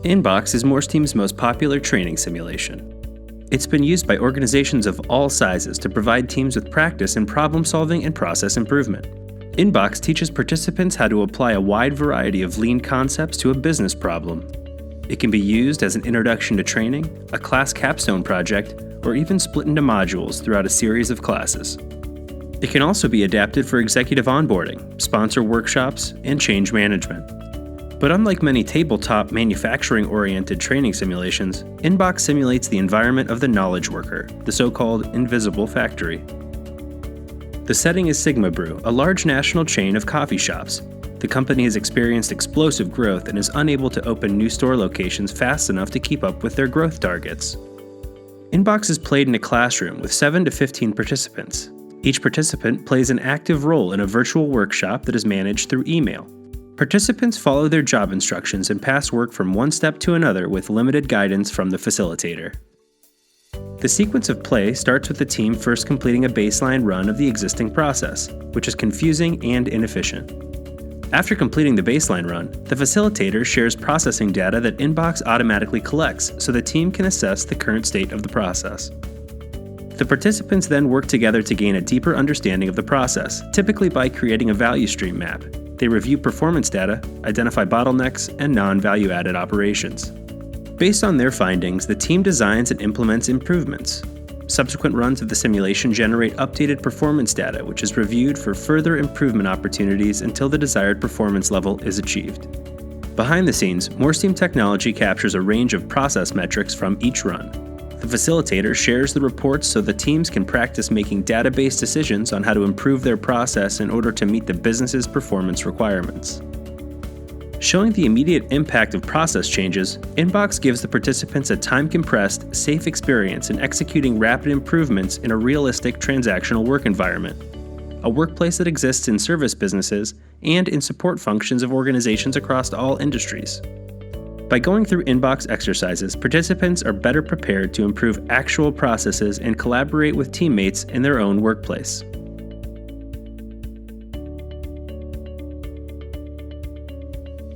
Inbox is Morse Team's most popular training simulation. It's been used by organizations of all sizes to provide teams with practice in problem solving and process improvement. Inbox teaches participants how to apply a wide variety of lean concepts to a business problem. It can be used as an introduction to training, a class capstone project, or even split into modules throughout a series of classes. It can also be adapted for executive onboarding, sponsor workshops, and change management. But unlike many tabletop, manufacturing-oriented training simulations, Inbox simulates the environment of the knowledge worker, the so-called invisible factory. The setting is SigmaBrew, a large national chain of coffee shops. The company has experienced explosive growth and is unable to open new store locations fast enough to keep up with their growth targets. Inbox is played in a classroom with 7 to 15 participants. Each participant plays an active role in a virtual workshop that is managed through email. Participants follow their job instructions and pass work from one step to another with limited guidance from the facilitator. The sequence of play starts with the team first completing a baseline run of the existing process, which is confusing and inefficient. After completing the baseline run, the facilitator shares processing data that Inbox automatically collects so the team can assess the current state of the process. The participants then work together to gain a deeper understanding of the process, typically by creating a value stream map. They review performance data, identify bottlenecks, and non-value-added operations. Based on their findings, the team designs and implements improvements. Subsequent runs of the simulation generate updated performance data, which is reviewed for further improvement opportunities until the desired performance level is achieved. Behind the scenes, Morse Team technology captures a range of process metrics from each run. The facilitator shares the reports so the teams can practice making database decisions on how to improve their process in order to meet the business's performance requirements. Showing the immediate impact of process changes, Inbox gives the participants a time-compressed, safe experience in executing rapid improvements in a realistic transactional work environment, a workplace that exists in service businesses and in support functions of organizations across all industries. By going through Inbox exercises, participants are better prepared to improve actual processes and collaborate with teammates in their own workplace.